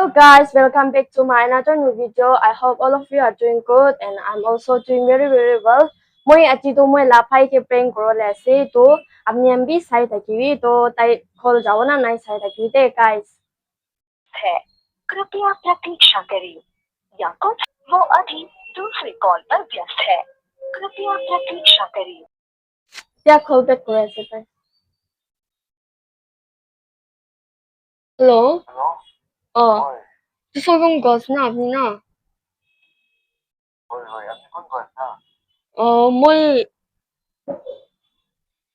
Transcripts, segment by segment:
Hello guys, welcome back to my another new video. I hope all of you are doing good and I'm also doing very well. Moi ati to moi la phai ke prank koro le ase to apni am bhi sai thakiwi to tai khol jao na nai sai thakiwi te guys. है कृपया प्रतीक्षा करें या कुछ वो अभी दूसरे call पर व्यस्त है कृपया प्रतीक्षा करें Tia khol back kore ase tai. Hello. Hello? Oh, Oi, tu so gong gos na apni na. oi, আপনি কোন ক্লাস না? Oh, moi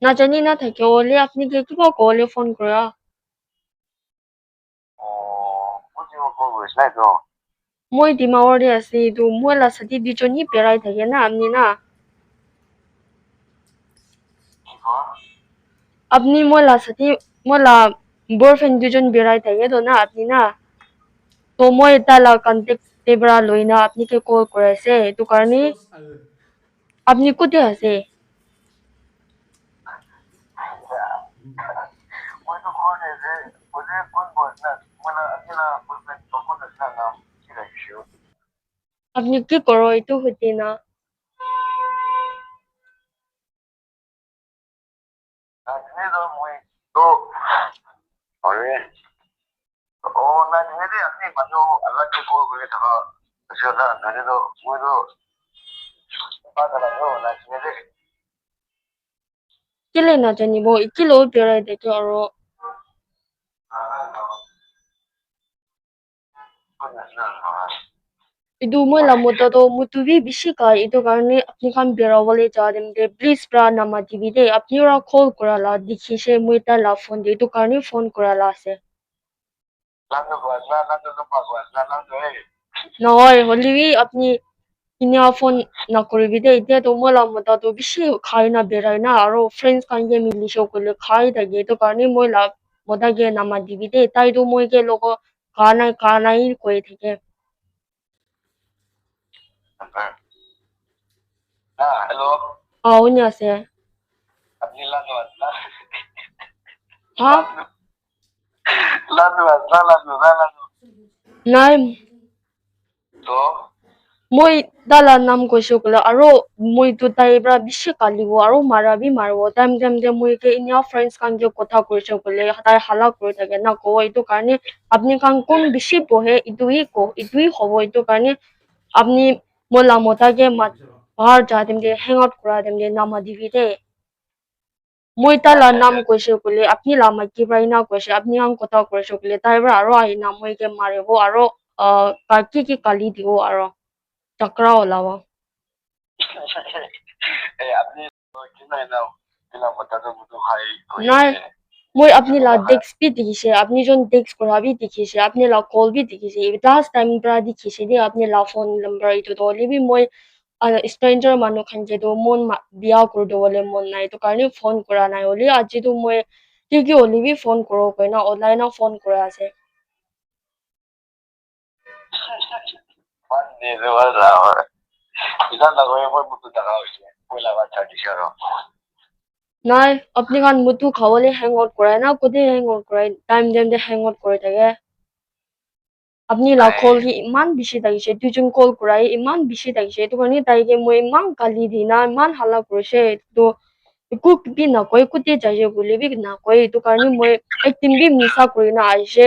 na jani na thakyo le apni ke ki ba ko le phone kora. বুঝি ও কল করিস নাই তো? Moi dimawar de ase to moi la sati di joni perai thake na apni na. কি কর? আপনি মোলা সাথে মোলা boyfriend দুজন বেড়াই থাকে তো না আপনি না তো মই তালা কন্টেক্ট দেবরা লই না আপনি কে কল করেছে তো কারণে আপনি কোথায় আছে ওই তো কোন এসে ওই যে কোন বস না মানে আপনি না বলছেন তখন না নাম কি রাখিস আপনি কি করো এটা হইতে না না দিনে তো মই তো আরে ও না দিনে দি আপনি মানুষ আল্লাহ কে কল করে থাকা সেটা না দিনে তো মই তো বাদ লাগলো না দিনে দি কি লে না জানি বো কি লো বেড়াই দেখে আর ইদু মই লা মতো তো মুতুবি বেশি কাই এটা কারণে আপনি খান বেড়া বলে যা দেন দে প্লিজ প্রা নামা দিবি দে আপনি ওরা কল করালা দেখিছে মই তালা ফোন দে এটা কারণে ফোন করালা আছে লাগলো বাস না লাগলো তো পাস না লাগলো নয় হলিবি আপনি ইনা ফোন না করবি দে এটা তো মোলা মতো তো বেশি খাই না বেড়াই না আর ফ্রেন্ডস কানকে মিলি সকলে খাই থাকে তো কারণে মই লা মদা গে নামা দিবি দে তাই তো মই কে লোক কানাই কই থেকে না হ্যালো আউনি আছে আপনি লাগলো না হ্যাঁ লাগলো না লাগলো নাই তো মই দালা নাম কইছো কলে আর মই তো তাই ব্রা বেশি কালিব আর মারাবি মারবো টাইম দে মই কে ইনা ফ্রেন্ডস কানকে কথা কইছো কলে তাই হালা করে থাকে না কো এইটো কারণে আপনি কান কোন বেশি পহে ইতুই হবো এইটো কারণে আপনি মোলা মতাকে বাহার যা দেম দে হ্যাং আউট করা দেম দে নামা দিবি দে মই তালা নাম কইছে কলে আপনি লামা কি প্রাই না কইছে আপনি আং কথা কইছো কলে তাইবার আরো আই না মই কে মারিবো আরো কি কালি দিব আরো চাকরা ওলাবা আপনি কি নাই নাও দিলাম কথা তো হাই নাই মই আপনি লা ডেক্স বি দেখিছে আপনি জন ডেক্স করা বি দেখিছে আপনি লা কল বি দেখিছে লাস্ট টাইম প্রা দেখিছে দে আপনি লা ফোন নাম্বার ইটো তো লিবি মই স্ট্রেঞ্জার মানুহ খান যে তো মন বিয়া করে দো বলে মন নাই তো কারণে ফোন করা নাই ওলি আজি তো মই কি ওলিবি ফোন করো কই না অনলাইন ফোন করে আছে মানে রে ওরা ইদান লাগো এমন মতো টাকা হইছে কইলা বাচ্চা দিছারো নাই আপনি খান মুতু খাওয়ালে হ্যাং আউট করে না কোথায় হ্যাং আউট করে টাইম দে হ্যাং আউট করে থাকে আপনি লা কল কি ইমান বেশি তাইছে দুজন কল করাই ইমান বেশি তাইছে তো কারণে তাইকে মই ইমান গালি দি না ইমান হাল্লা কৰিছে তো একো বি নকয় কোতে যাইছে বুলি বি নকয় এইটো কাৰণে মই একদিন বি মিছা কৰি না আহিছে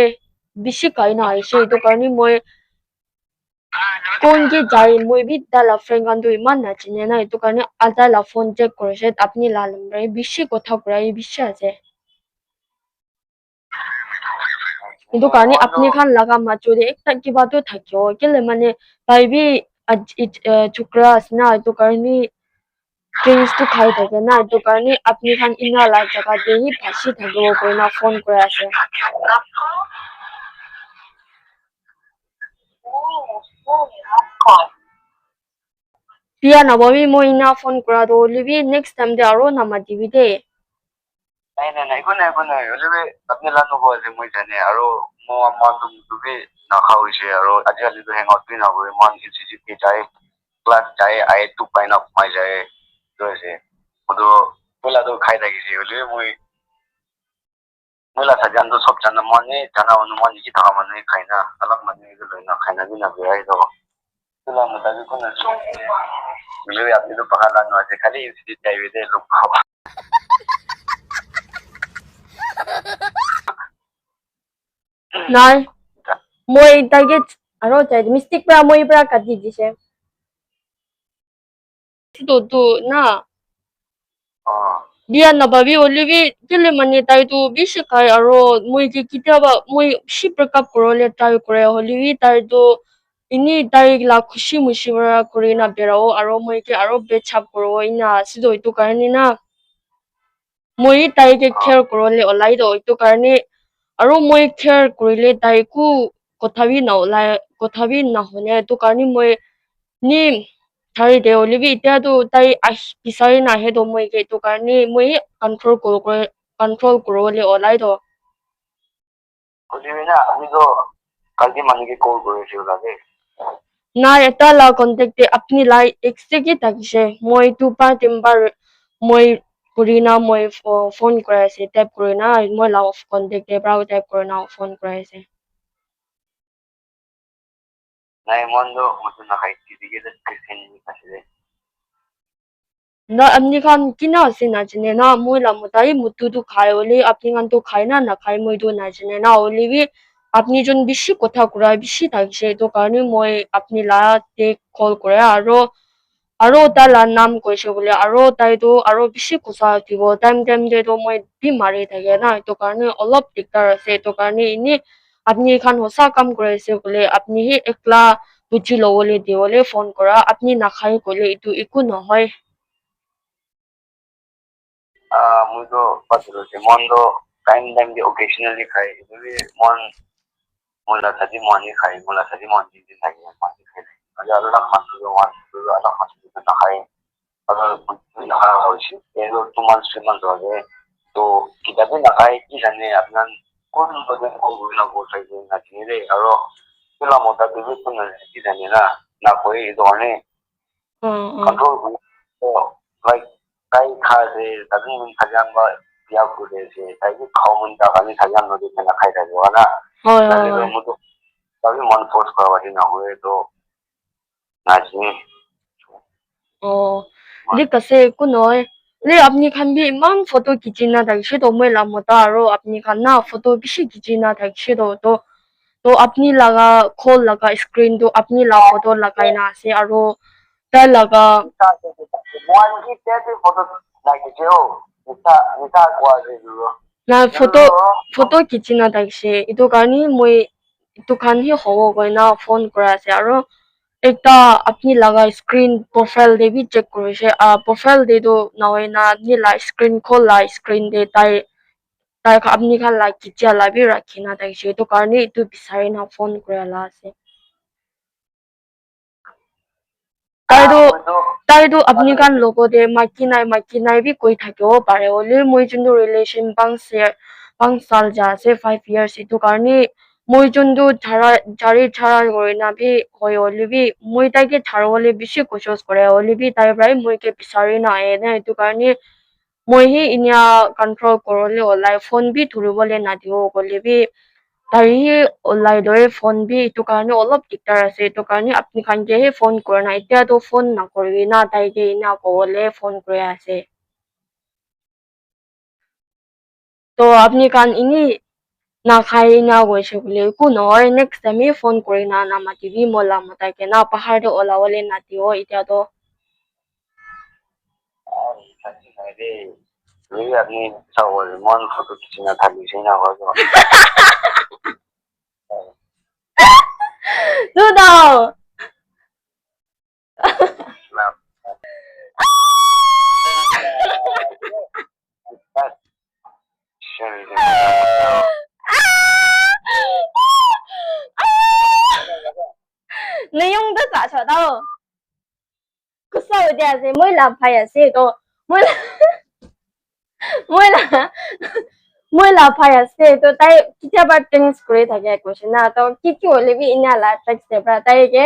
বেছি কাই না আহিছে এইটো কাৰণে মই কোন কি যাই মই বি তালা ফ্ৰেণ্ড কানটো ইমান নাচিনে না এইটো কাৰণে আল্টা লা ফোন চেক কৰিছে আপনি লা নম্বৰ বেছি কথা কৰাই বেছি আছে itu karena apni kan laga macure ekta kiba to thakyo kele mane taibi chukra asna itu karni drinks to khai thake na itu karni apni kan ina la jaga de hi phashi thakbo koina phone kore ase pia na bobi mo ina phone kora do libi next time de aro na ma dibi de নাই কোন নাই হলে আপনি লানো বলে মই জানে আৰু মো মান তুমি না খাওইছে আৰু আজিকালি তো হ্যাং আউট বি না হয় মান ইনসিজি যায় ক্লাস যায় আই টু পাইন অফ মাই যায় তো আছে তো বলা তো খাই থাকিছে হলে মই Mula sajan tu sob jana mani jana unu mani ki thaka mani khaina alak mani ki loina khaina bi na birai do tula mutabi ko na mulu apni to pakala no ase khali isi chaiwe de lok bhava Nai, moi target aro chai mistake pra moi pra kati dise. Tu na dia na babi olivi kile mani tai tu bishi kai aro moi ki kitaba moi shi breakup korole try kore olivi tai tu ini tai la khushi mushi bara korina berao aro moi ki aro bechap koro ina sido itu karni na moi tai ke care korole olai do itu karni aro moi care korile tai ku kothabi na olai kothabi na hone itu karni moi ni thari de olivi ita tu tai pisari na he do moi ke itu karni moi control korole olai do olivi na ami to kalti mani ki call kore siu lage na eta la contact de apni lai exte ki takise moi tu pa timbar moi kurina moi phone kore ase tap kurina moi la off contact de brau tap kurina phone kore ase nai mondo mutu na khai ti dige de krisen ni kaside na apni khan kina ase na jine na moi la mutai mutu tu khai oli apni khan tu khai na khai moi tu na jine na olivi apni jon bishi kotha kura bishi takise to karni moi apni la te call kore aro ta la nam koise bole aro tai tu aro bishi kusa dibo time de to moi bi mari thake na to karni olop diktar ase to karni ini apni khan hosa kam kore ase bole apni hi ekla buji lowole diwole phone kora apni nakhai kole itu iku nohoy mui to patro se mondo time de occasionally khai ibi mon mula sadi mani khai mula sadi mani din thaki mani khai aja alak masu do wan do alak masu na khai agar na khai hoishi ero 2 months 3 months hoge to kitabe na khai ki jane apnan kon bade ko na ko sai na jire aro tula mota bibi kun na ki jane na koi do ne control like kai kha se tadin min khajan ba pia ku de se tai ki khaumun da kani khajan no de na khai da na hoy na hoy le hoy mu to tabi mon force kara wadi na hue to na ji likase kunoi le apni khan bi man photo kichina thakse to moi la mota aro apni khan na photo bishi kichina thakse to apni laga khol laga screen to apni la photo lagai na ase aro ta laga one ki te photo na ki jo nita kwa de duro na photo kichina thakse itu karni moi itu khan hi hobo koina phone kora ase aro ekta apni laga screen profile de bi check korise profile de to nahoina apni la screen khol la screen de tai apni khan la kicha la bi rakhina thakse itu karni itu bisari na phone kora la ase tai do apni khan logo de maki nai bi koi thakibo pare ole moi jundu relation pang sal ja ase 5 years itu karni moi jundu jari chara gorina bi hoi ole bi moi tai ke tharole bishi koshos kore ole bi tai brai moi ke bisari na ae na itu karni moi hi inya control korole olai phone bi thuribole na dio gole bi tari olai dore phone bi itu karni olop diktar ase itu karni apni khan ke he phone korna itia to phone na korbi na tai ke ina kole phone kore ase to apni khan ini na khai na goise bole ku noi next time phone kore na matibi mola mata ke na pahar de ola ole na dio itia to lui apni sawol mon photo kichina thaki se na ho du dao Nayong da sa sa dao kusau de ase moi la phai ase to moi la moi la phai ase to tai kicha ba tennis kore thake question na to ki ole bi ina la text de bra tai ke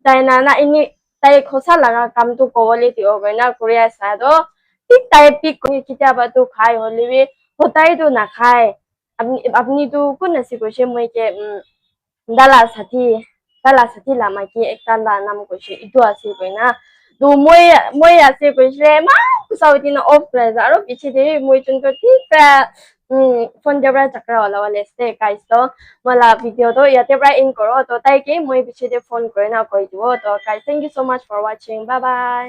tai na ini tai khosa laga kam tu ko ole ti over na korea sa do tik tai pik ko kicha ba tu khai ole bi হোতাই তো না খায় আপনি তো কোন আছে কইছে মই কে দালা সাথী লামা কি একটা নাম কইছে ইটো আছে কই না তো মই আছে কইছে মা সাউদিনা অফ করে আর পিছে দে মই চুনটো ঠিক ফোন দেবরা চাকরা ওলা ওলা এসে গাইস তো মালা ভিডিও তো ইয়াতে প্রায় ইন করো তো তাই কি মই পিছে দে ফোন করে না কই দিব তো guys thank you so much for watching bye by